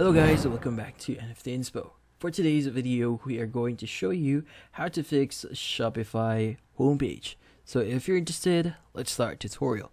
Hello guys, welcome back to NFT Inspo. For today's video, we are going to show you how to fix Shopify homepage. So if you're interested, let's start tutorial.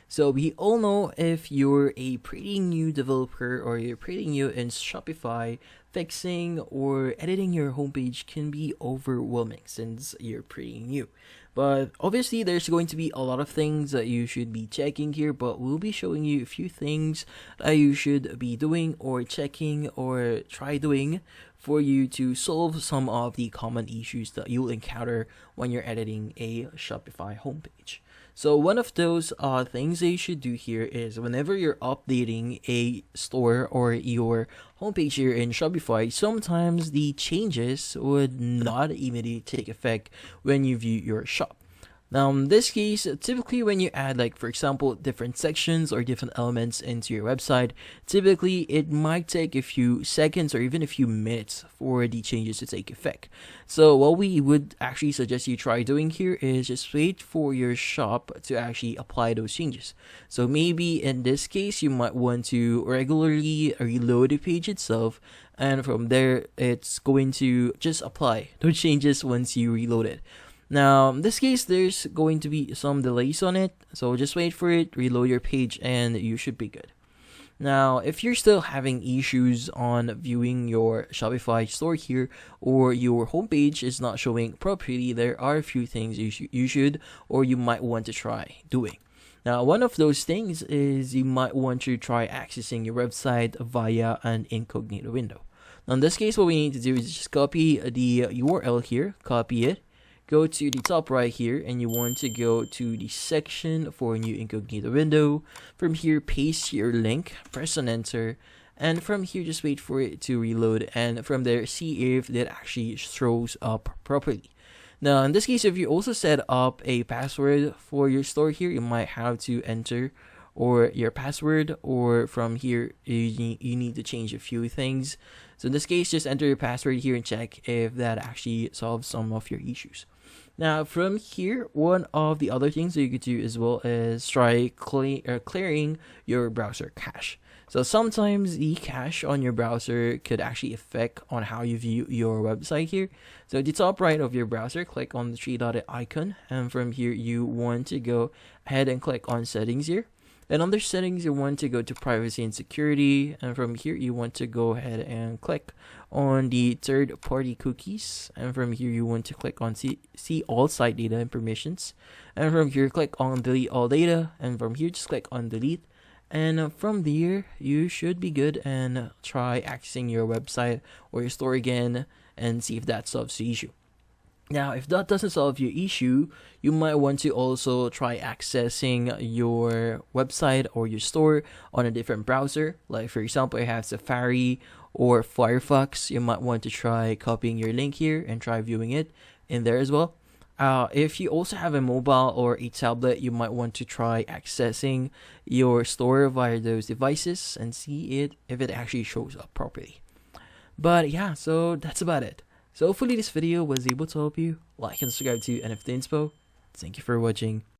So we all know if you're a pretty new developer or you're pretty new in Shopify, fixing or editing your homepage can be overwhelming since you're pretty new. But obviously there's going to be a lot of things that you should be checking here, but we'll be showing you a few things that you should be doing or checking or try doing for you to solve some of the common issues that you'll encounter when you're editing a Shopify homepage. So one of those things that you should do here is whenever you're updating a store or your homepage here in Shopify, sometimes the changes would not immediately take effect when you view your shop. Now, in this case, typically when you add, like, for example, different sections or different elements into your website, typically it might take a few seconds or even a few minutes for the changes to take effect. So what we would actually suggest you try doing here is just wait for your shop to actually apply those changes. So maybe in this case, you might want to regularly reload the page itself, and from there, it's going to just apply those changes once you reload it. Now, in this case, there's going to be some delays on it, so just wait for it, reload your page, and you should be good. Now, if you're still having issues on viewing your Shopify store here, or your homepage is not showing properly, there are a few things you should or you might want to try doing. Now, one of those things is you might want to try accessing your website via an incognito window. Now, in this case, what we need to do is just copy the URL here, copy it, go to the top right here, and you want to go to the section for a new incognito window. From here, paste your link, press on enter, and from here, just wait for it to reload, and from there, see if that actually shows up properly. Now, in this case, if you also set up a password for your store here, you might have to enter or your password, or from here, you need to change a few things. So in this case, just enter your password here and check if that actually solves some of your issues. Now, from here, one of the other things that you could do as well is try clearing your browser cache. So sometimes the cache on your browser could actually affect on how you view your website here. So at the top right of your browser, click on the three-dotted icon, and from here you want to go ahead and click on settings here. And under settings, you want to go to privacy and security, and from here you want to go ahead and click on the third-party cookies, and from here you want to click on see all site data and permissions, and from here click on delete all data, and from here just click on delete, and from there you should be good and try accessing your website or your store again and see if that solves the issue. Now, if that doesn't solve your issue, you might want to also try accessing your website or your store on a different browser. Like, for example, you have Safari or Firefox. You might want to try copying your link here and try viewing it in there as well. If you also have a mobile or a tablet, you might want to try accessing your store via those devices and see if it actually shows up properly. But yeah, so that's about it. So hopefully this video was able to help you. Like and subscribe to NFT Inspo. Thank you for watching.